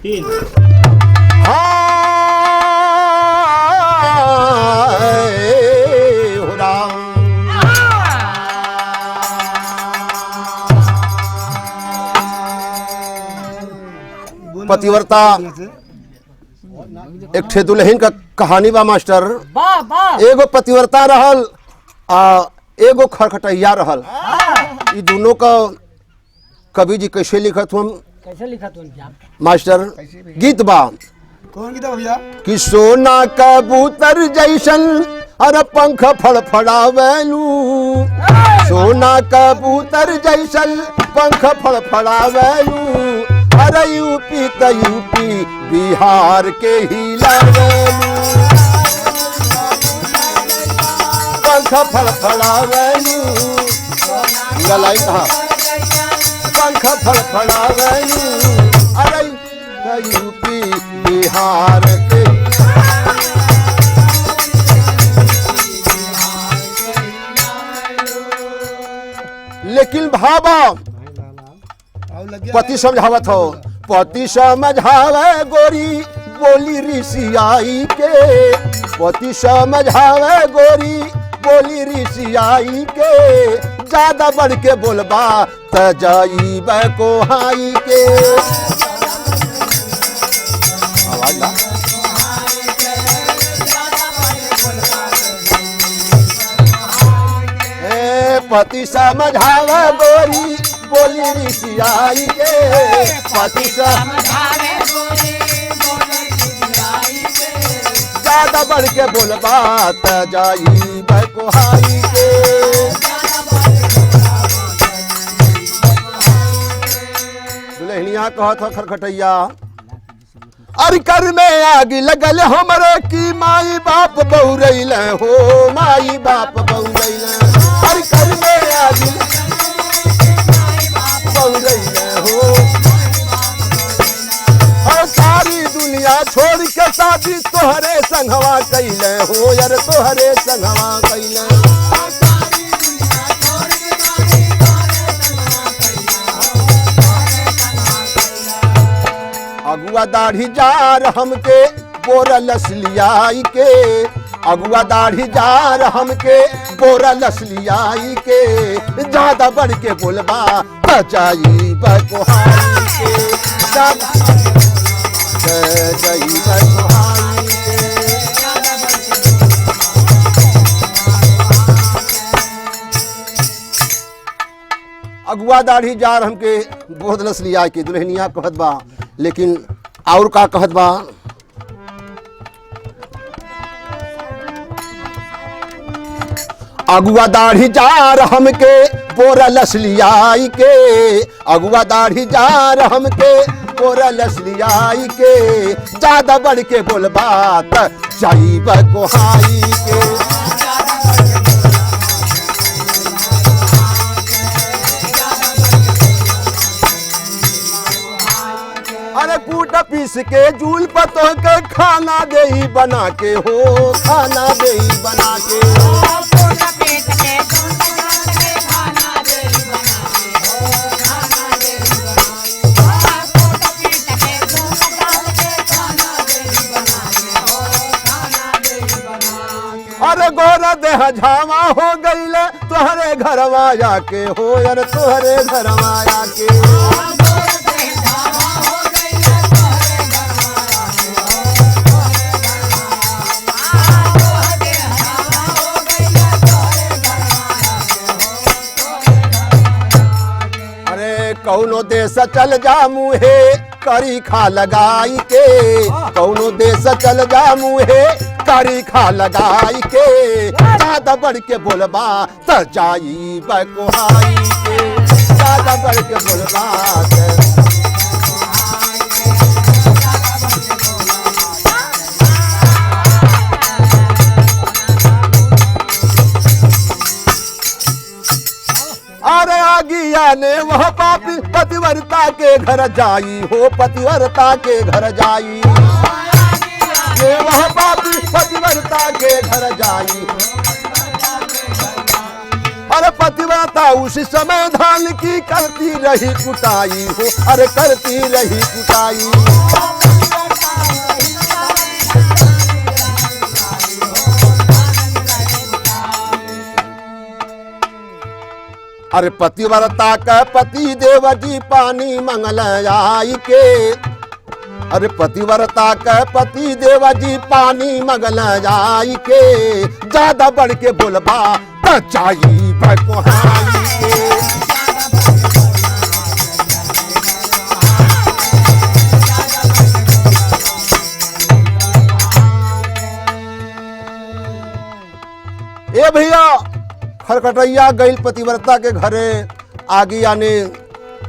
3 पतिव्रता एक ठे दुल्हन का कहानी बा मास्टर। एगो पतिव्रता रहल आ एगो खरखटैया रहल। ई दोनों का कवि जी कैसे लिखत हम मास्टर गीत बा। कौन गीत भैया? कि सोना कबूतर जैसन अरे पंख फड़फड़ावेलू, सोना कबूतर जैसन पंख फड़फड़ावेलू, अरे यूपी त यूपी बिहार के हिलावेलू, पंख फड़फड़ावेलू, गलाई कहा पंख फड़फड़ावेलू, अरे त यूपी बिहार के। लेकिन भाबा पति समझावत हो, पति समझावे गोरी बोली ऋषियाई के, पति समझावे गोरी बोली ऋषियाई के, ज्यादा बढ़ के बोलबा त जाइब कोहाई के। पति समझावे गोरी बोली ऋषियाई के, पति समझावे गोरी बोली ऋषियाई के, ज्यादा बढ़ के बोलबा त जाइब कोहाई के। दुल्हनिया कहत हो खरखटैया, अरे कर में आग लगल हमरे की माई बाप बहुरैल हो, माई बाप बहुरैल, अरे कर में आग बहुरैल हो, और सारी दुनिया छोड़ के शादी तोहरे संगवा कैले हो, यार तोहरे संगवा कैले। अगुआ दाढ़ी जार हमके बोरा लसलियाई के, अगुआ दाढ़ी जार हमके बोरा लसलियाई के, ज्यादा बढ़ के बोलबा त जाइब कोहाई के, ज्यादा जाइब कोहाई के। अगुआ दाढ़ी जार हमके बोरा लसलियाई के दुल्हनिया कहत बा। लेकिन और का कहत बा, अगुआ दाढ़ी जार हमके बोरा लसलियाई के, अगुआ दाढ़ी जार हमके बोरा लसलियाई के, ज्यादा बढ़ के बोलबा त जाइब कोहाई के। अरे कूट पीस के जूल पतो के खाना देही बना के हो, खाना देही बना के। अरे गोरा देह झावा हो गईल तोहरे घरवा जाके हो, यार तोहरे घरवा जाके। कौनो देश चल जा मुहे करी खा लगाई के, कौनो देश चल जा मुहे करी खा लगाई के, ज्यादा बढ़ के बोलबा त जाइब कोहाई के, ज्यादा बढ़ के बोलबा अरे आगिया ने वह पापी पतिव्रता के घर जाई हो, पतिव्रता के घर जाई, ये वह पापी पतिव्रता के घर जाई, अरे पतिव्रता ता उस समय धान की करती रही कुटाई हो, अरे करती रही कुटाई। अरे पतिव्रता का पति देव जी पानी मंगल आई के, अरे पतिव्रता का पति देव जी पानी मंगल आई के, ज्यादा बढ़ के बोलबा त चाहिए बकोहाई के। ए भैया खरकटैया गईल पतिव्रता के घरे आगे आने,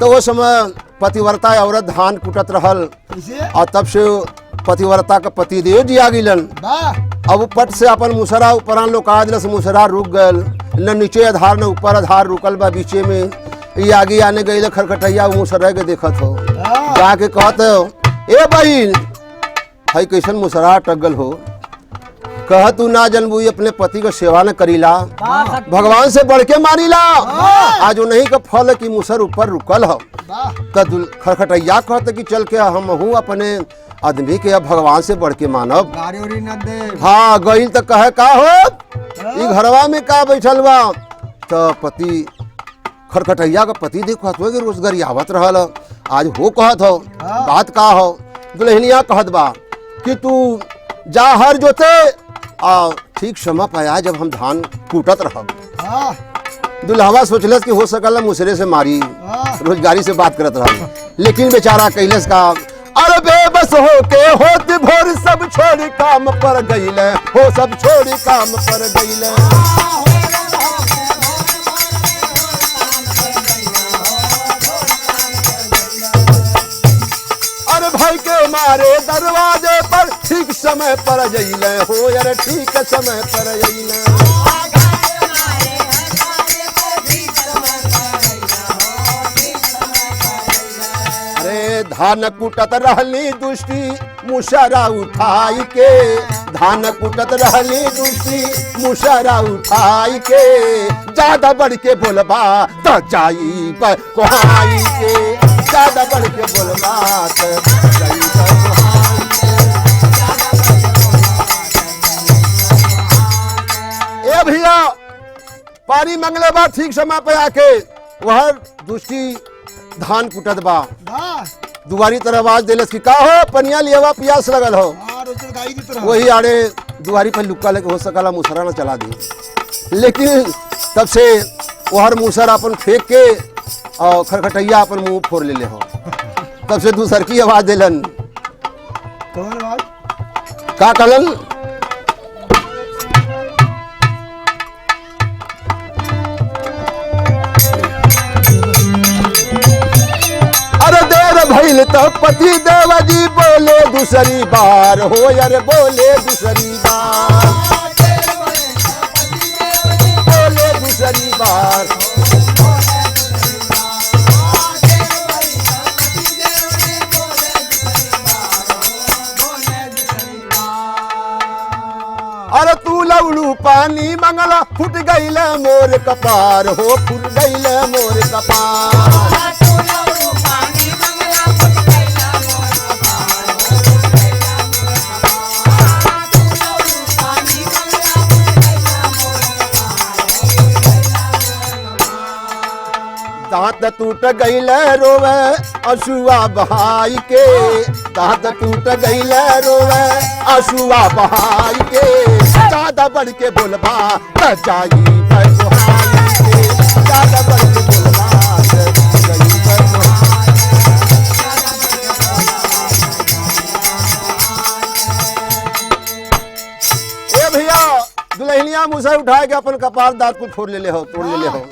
तो वो समय पतिव्रता औरत धान कुटत रहल और तब से पतिव्रता का पतिदेव जी आ गिलन। अब पट से अपन मुसरा ऊपरान लोका दिलस, मुसरा रुक गल, न नीचे आधार न ऊपर आधार रुकल बा बीचे में। ये आगे आने गई खरकटैया मुसरा के देखत हो, जाके कहत हो ए बहिन भाई कैसन मुसरा टगल हो, कह तू ना जनबू अपने पति का सेवा न करीला, भगवान से बढ़ के मानीला, आज नहीं का फल की मुसर ऊपर रुकल हो। खरखटैया कहते कि चल के हम हूँ अपने आदमी के अब भगवान से बढ़ के मानब। हाँ गईल तो कहे का हो ई घरवा में का बैठल बा, तो पति खरखटैया का पति देखो कि रोजगार आवत रहल, आज हो कहत हो बात का हो। दुल्हनिया कहत बा कि तू जा हर जोते ठीक समय पाया जब हम धान कूटत रहब। दुल्हवा सोचलस कि हो सकल मुसरे से मारी, रोजगारी से बात करत रहा, लेकिन बेचारा कैलस का अरे बेबस हो के होत भोर सब छोड़ी काम पर गईले हो, सब छोड़ी काम पर गईले। अरे भाई के मारे दरवाजे पर ठीक समय पर जईले हो, यार ठीक समय पर जईले। धान कुटत रहली दुष्टी मुशरा उठाई के, धान कुटत रहली दुष्टी मुशरा उठाई के, ज्यादा बढ़ के बोलबा त जाई कोहाई के, ज्यादा बढ़ के बोलबा त जाई कोहाई के। ए भैया पानी मंगले बा ठीक समय पे आके, वह दुष्टी धान कुटत बा, दुआरी तरह आवाज दिलस कि का हो पनिया लियावा प्यास लगल हो। वही आड़े दुआरी पर लुक्का लेके हो सकला मुसरा न चला दी, लेकिन तब से वहर मुसर अपन फेंक के और खरखटैया अपन मुंह फोड़ ले हो। तब से दूसर की आवाज दिलन, का कलन भइल तो पति देव जी बोले दूसरी बार हो, यार बोले दूसरी बार, बोले दूसरी बार। अरे तू लवलू पानी मंगला फुट गईल मोर कपार हो, फुट गईल मोर कपार। दांत टूट गईल रोवे अशुआ बहाई के, दांत टूट गईल रोवे अशुआ बहाई के, ज्यादा बढ़ के बोलबा त जाई बकोहाई के, ज्यादा बढ़ के बोलबा त जाई बकोहाई। ए भैया दुल्हनिया मुसर उठा के अपन कपार दांत को फोड़ ले हो, तोड़ ले हो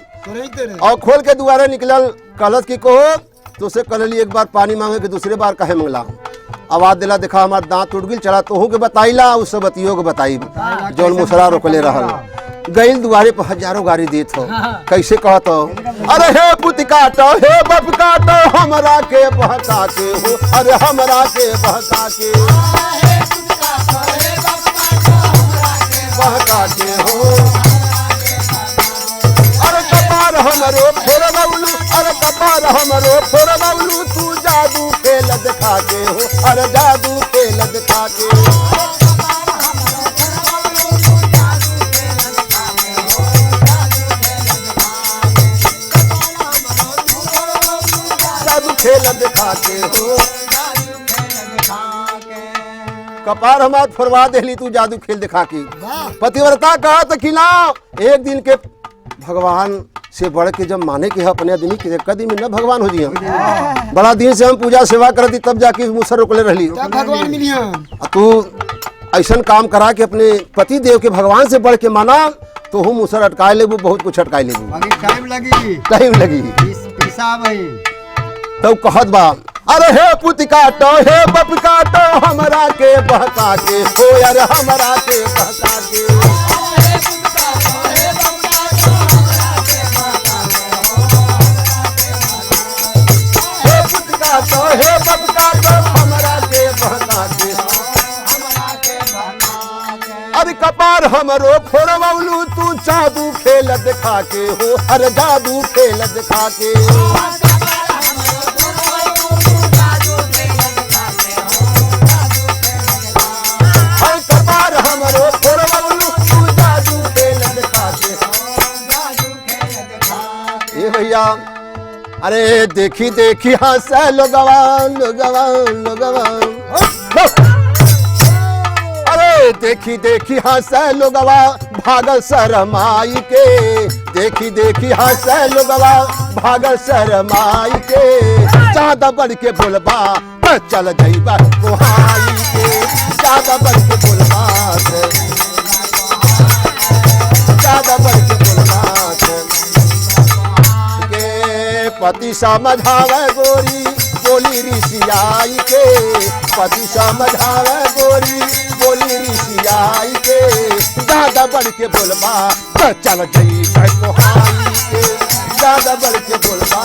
और खोल के दुआरे निकलल। कहलत की कहो तो उसे कहली एक बार पानी मांगे कि दूसरे बार कहे मंगला। आवाज दिला देखा हमार दांत टूट गई, चला तोहू के बताईला उस बतियों के बताई जौन मुसरा रोकले रहल। गईल दुआरे पर हजारों गाड़ी देत हो, कैसे कहत हो अरे हे पुत काटो हे बप काटो हमरा के बहका के हो, अरे हमरा के बहका के बहका के हो, अरे कपार हमरा हमरो फोड़वलू तू जादू खेल दिखा के हो, अरे जादू खेल दिखा के। जादू खेल दिखा के हो, कपार हमार फोड़वा देली तू जादू खेल दिखा के। पतिव्रता कहा तो खिलाओ एक दिन के भगवान से बढ़ के जब माने के अपने आदमी के कदी में न भगवान हो जी। बड़ा दिन से हम पूजा सेवा करती तब जाके मुसर रोकले रहली भगवान मिलिया। तू ऐसा काम करा के अपने पति देव के भगवान से बढ़ के माना तो हम मुसर अटकाए लेबू, बहुत कुछ अटकाए लेबू। टाइम लगी टाइम लगी तो कहत बा अरे हे पुत काटो हे बप काटो हमरा के बहका के हो, अरे हमरा के बहका के। हे पुत काटो हे बप काटो हमरा के बहका के। अरे कपार हमरो फोड़वलू तू जादू खेल दिखा के हो, अरे जादू खेल दिखा के। भैया अरे देखी देखी हंस लोगवा लोगवा लोगवा, अरे देखी देखी हंस लोगवा भागल शरमाई के। देखी देखी हंस लोगवा भागल शरमाई के। ज्यादा बढ़ के बोलबा तो चल जाइबा कोहाई के। ज्यादा बढ़ के बोलबा ज्यादा बढ़ के बोलबा पति समझावे गोरी बोली ऋषियाई के। पति समझावे गोरी बोली ऋषियाई के। ज्यादा बढ़ के बोलबा तो चल जाई कोहाई के। ज्यादा बढ़ के बोलबा